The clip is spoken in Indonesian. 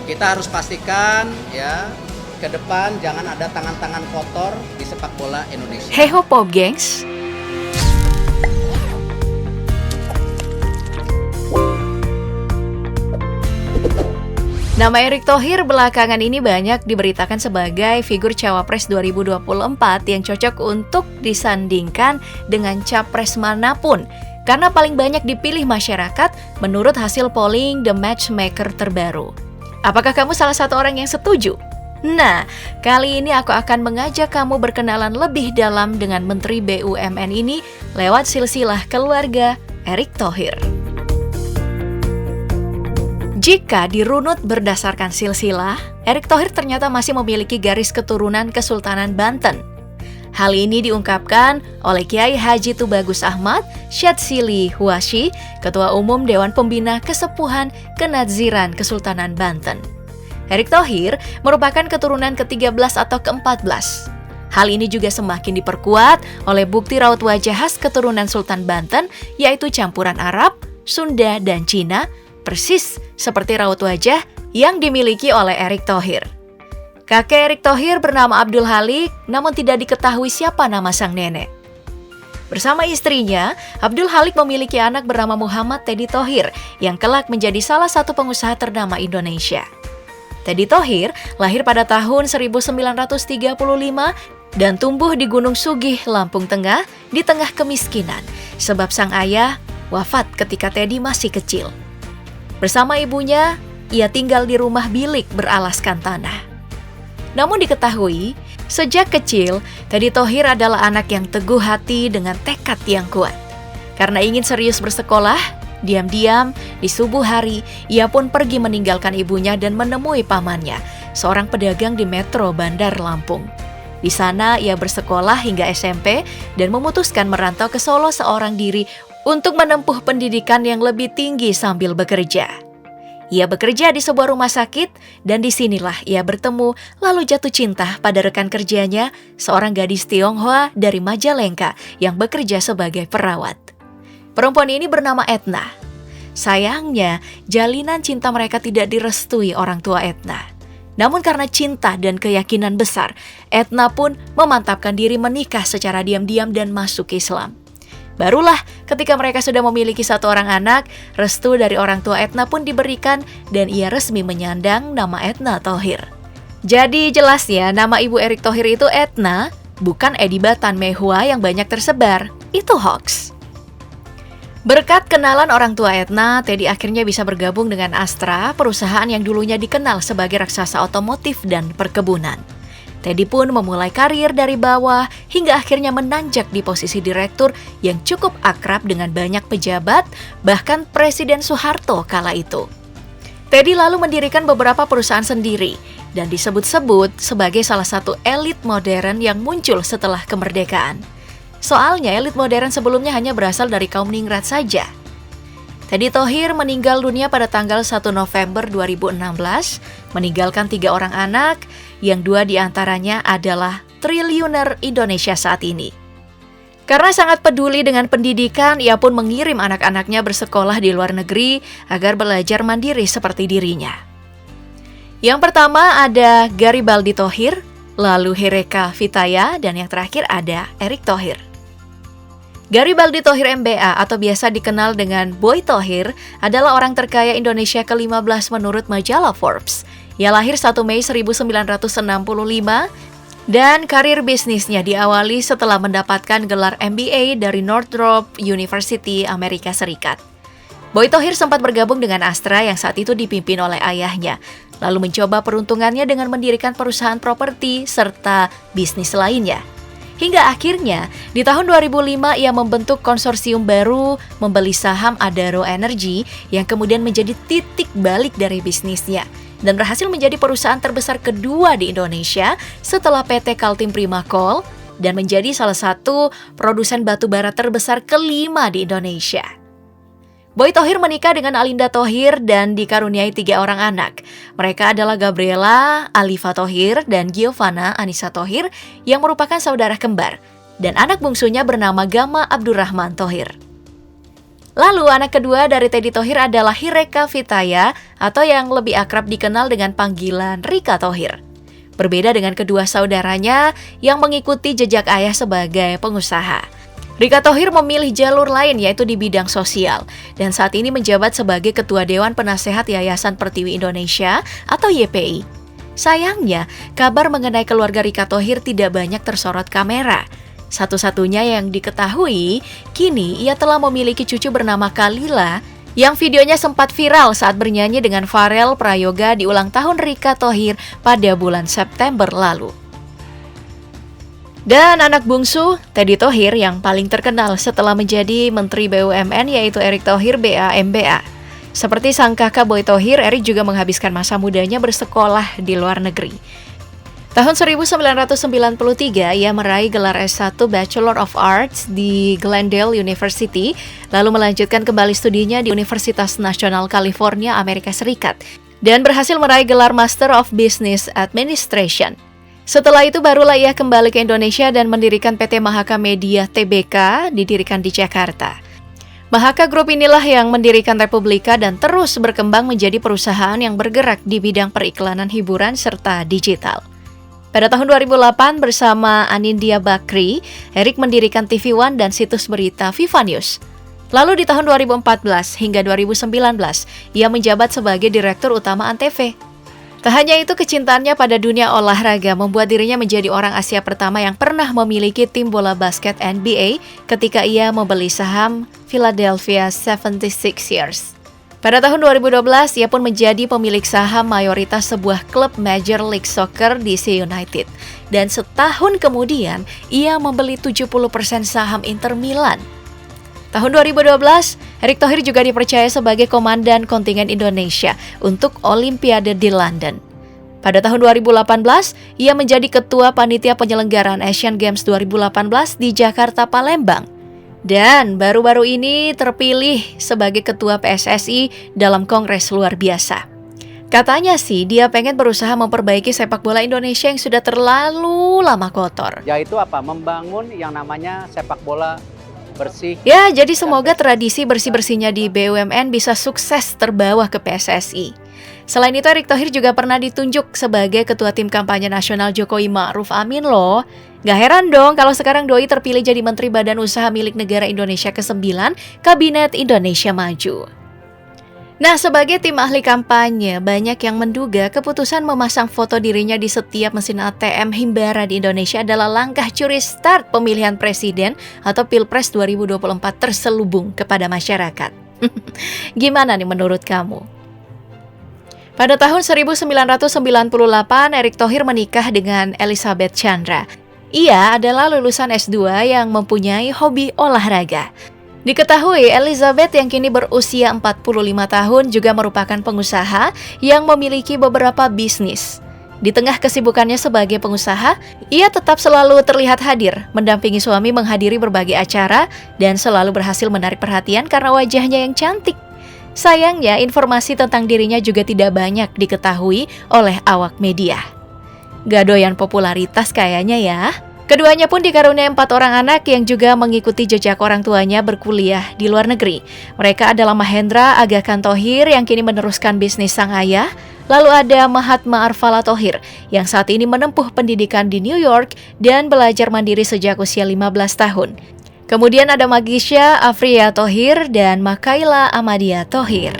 Kita harus pastikan ya ke depan jangan ada tangan-tangan kotor di sepak bola Indonesia. Hey ho Pop gengs. Nama Erick Thohir belakangan ini banyak diberitakan sebagai figur Cawapres 2024 yang cocok untuk disandingkan dengan capres manapun karena paling banyak dipilih masyarakat menurut hasil polling The Matchmaker terbaru. Apakah kamu salah satu orang yang setuju? Nah, kali ini aku akan mengajak kamu berkenalan lebih dalam dengan Menteri BUMN ini lewat silsilah keluarga Erick Thohir. Jika dirunut berdasarkan silsilah, Erick Thohir ternyata masih memiliki garis keturunan Kesultanan Banten. Hal ini diungkapkan oleh Kiai Haji Tubagus Ahmad Syadzili Huashi, Ketua Umum Dewan Pembina Kesepuhan Kenadziran Kesultanan Banten. Erick Thohir merupakan keturunan ke-13 atau ke-14. Hal ini juga semakin diperkuat oleh bukti raut wajah khas keturunan Sultan Banten, yaitu campuran Arab, Sunda, dan Cina, persis seperti raut wajah yang dimiliki oleh Erick Thohir. Kakek Erick Thohir bernama Abdul Halik, namun tidak diketahui siapa nama sang nenek. Bersama istrinya, Abdul Halik memiliki anak bernama Muhammad Teddy Thohir yang kelak menjadi salah satu pengusaha ternama Indonesia. Teddy Thohir lahir pada tahun 1935 dan tumbuh di Gunung Sugih, Lampung Tengah di tengah kemiskinan sebab sang ayah wafat ketika Teddy masih kecil. Bersama ibunya, ia tinggal di rumah bilik beralaskan tanah. Namun diketahui, sejak kecil, Teddy Thohir adalah anak yang teguh hati dengan tekad yang kuat. Karena ingin serius bersekolah, diam-diam di subuh hari, ia pun pergi meninggalkan ibunya dan menemui pamannya, seorang pedagang di Metro Bandar Lampung. Di sana ia bersekolah hingga SMP dan memutuskan merantau ke Solo seorang diri untuk menempuh pendidikan yang lebih tinggi sambil bekerja. Ia bekerja di sebuah rumah sakit dan disinilah ia bertemu lalu jatuh cinta pada rekan kerjanya, seorang gadis Tionghoa dari Majalengka yang bekerja sebagai perawat. Perempuan ini bernama Etna. Sayangnya, jalinan cinta mereka tidak direstui orang tua Etna. Namun karena cinta dan keyakinan besar, Etna pun memantapkan diri menikah secara diam-diam dan masuk Islam. Barulah ketika mereka sudah memiliki satu orang anak, restu dari orang tua Etna pun diberikan dan ia resmi menyandang nama Etna Thohir. Jadi jelas ya, nama ibu Erick Thohir itu Etna, bukan Ediba Tan Mehua yang banyak tersebar. Itu hoax. Berkat kenalan orang tua Etna, Teddy akhirnya bisa bergabung dengan Astra, perusahaan yang dulunya dikenal sebagai raksasa otomotif dan perkebunan. Teddy pun memulai karir dari bawah hingga akhirnya menanjak di posisi direktur yang cukup akrab dengan banyak pejabat, bahkan Presiden Soeharto kala itu. Teddy lalu mendirikan beberapa perusahaan sendiri dan disebut-sebut sebagai salah satu elit modern yang muncul setelah kemerdekaan. Soalnya elit modern sebelumnya hanya berasal dari kaum ningrat saja. Teddy Thohir meninggal dunia pada tanggal 1 November 2016, meninggalkan 3 orang anak, yang 2 diantaranya adalah triliuner Indonesia saat ini. Karena sangat peduli dengan pendidikan, ia pun mengirim anak-anaknya bersekolah di luar negeri agar belajar mandiri seperti dirinya. Yang pertama ada Garibaldi Thohir, lalu Hereka Vitaya, dan yang terakhir ada Erick Thohir. Garibaldi Thohir MBA atau biasa dikenal dengan Boy Thohir adalah orang terkaya Indonesia ke-15 menurut majalah Forbes. Ia lahir 1 Mei 1965 dan karir bisnisnya diawali setelah mendapatkan gelar MBA dari Northrop University, Amerika Serikat. Boy Thohir sempat bergabung dengan Astra yang saat itu dipimpin oleh ayahnya, lalu mencoba peruntungannya dengan mendirikan perusahaan properti serta bisnis lainnya. Hingga akhirnya, di tahun 2005 ia membentuk konsorsium baru membeli saham Adaro Energy yang kemudian menjadi titik balik dari bisnisnya dan berhasil menjadi perusahaan terbesar kedua di Indonesia setelah PT Kaltim Prima Coal dan menjadi salah satu produsen batu bara terbesar kelima di Indonesia. Boy Thohir menikah dengan Alinda Thohir dan dikaruniai 3 orang anak. Mereka adalah Gabriela Alifa Thohir dan Giovanna Anissa Thohir yang merupakan saudara kembar. Dan anak bungsunya bernama Gama Abdurrahman Thohir. Lalu anak kedua dari Teddy Thohir adalah Hireka Vitaya atau yang lebih akrab dikenal dengan panggilan Rika Thohir. Berbeda dengan kedua saudaranya yang mengikuti jejak ayah sebagai pengusaha. Rika Thohir memilih jalur lain yaitu di bidang sosial dan saat ini menjabat sebagai Ketua Dewan Penasehat Yayasan Pertiwi Indonesia atau YPI. Sayangnya, kabar mengenai keluarga Rika Thohir tidak banyak tersorot kamera. Satu-satunya yang diketahui, kini ia telah memiliki cucu bernama Kalila yang videonya sempat viral saat bernyanyi dengan Pharrell Prayoga di ulang tahun Rika Thohir pada bulan September lalu. Dan anak bungsu, Teddy Thohir yang paling terkenal setelah menjadi Menteri BUMN yaitu Erick Thohir BAMBA. Seperti sang kakak Boy Thohir, Erick juga menghabiskan masa mudanya bersekolah di luar negeri. Tahun 1993, ia meraih gelar S1 Bachelor of Arts di Glendale University, lalu melanjutkan kembali studinya di Universitas Nasional California, Amerika Serikat, dan berhasil meraih gelar Master of Business Administration. Setelah itu barulah ia kembali ke Indonesia dan mendirikan PT Mahaka Media Tbk, didirikan di Jakarta. Mahaka Group inilah yang mendirikan Republika dan terus berkembang menjadi perusahaan yang bergerak di bidang periklanan hiburan serta digital. Pada tahun 2008 bersama Anindya Bakri, Erick mendirikan TV One dan situs berita Viva News. Lalu di tahun 2014 hingga 2019, ia menjabat sebagai Direktur Utama Antv. Tak hanya itu, kecintaannya pada dunia olahraga membuat dirinya menjadi orang Asia pertama yang pernah memiliki tim bola basket NBA ketika ia membeli saham Philadelphia 76ers. Pada tahun 2012, ia pun menjadi pemilik saham mayoritas sebuah klub Major League Soccer DC United. Dan setahun kemudian, ia membeli 70% saham Inter Milan. Tahun 2012, Erick Thohir juga dipercaya sebagai komandan kontingen Indonesia untuk Olimpiade di London. Pada tahun 2018, ia menjadi ketua panitia penyelenggaraan Asian Games 2018 di Jakarta, Palembang. Dan baru-baru ini terpilih sebagai ketua PSSI dalam kongres luar biasa. Katanya sih dia pengen berusaha memperbaiki sepak bola Indonesia yang sudah terlalu lama kotor. Yaitu apa? Membangun yang namanya sepak bola bersih. Ya, jadi semoga tradisi bersih-bersihnya di BUMN bisa sukses terbawa ke PSSI. Selain itu, Erick Thohir juga pernah ditunjuk sebagai ketua tim kampanye nasional Jokowi Ma'ruf Amin loh. Gak heran dong kalau sekarang Doi terpilih jadi Menteri Badan Usaha Milik Negara Indonesia ke-9 Kabinet Indonesia Maju. Nah, sebagai tim ahli kampanye, banyak yang menduga keputusan memasang foto dirinya di setiap mesin ATM Himbara di Indonesia adalah langkah curi start pemilihan presiden atau Pilpres 2024 terselubung kepada masyarakat. Gimana nih menurut kamu? Pada tahun 1998, Erick Thohir menikah dengan Elizabeth Chandra. Ia adalah lulusan S2 yang mempunyai hobi olahraga. Diketahui Elizabeth yang kini berusia 45 tahun juga merupakan pengusaha yang memiliki beberapa bisnis. Di tengah kesibukannya sebagai pengusaha, ia tetap selalu terlihat hadir, mendampingi suami menghadiri berbagai acara, dan selalu berhasil menarik perhatian karena wajahnya yang cantik. Sayangnya, informasi tentang dirinya juga tidak banyak diketahui oleh awak media. Gak doyan popularitas kayaknya ya. Keduanya pun dikaruniai 4 orang anak yang juga mengikuti jejak orang tuanya berkuliah di luar negeri. Mereka adalah Mahendra Aga Khan Thohir yang kini meneruskan bisnis sang ayah. Lalu ada Mahatma Arfala Thohir yang saat ini menempuh pendidikan di New York dan belajar mandiri sejak usia 15 tahun. Kemudian ada Magisha Afriya Thohir dan Makaila Amadia Thohir.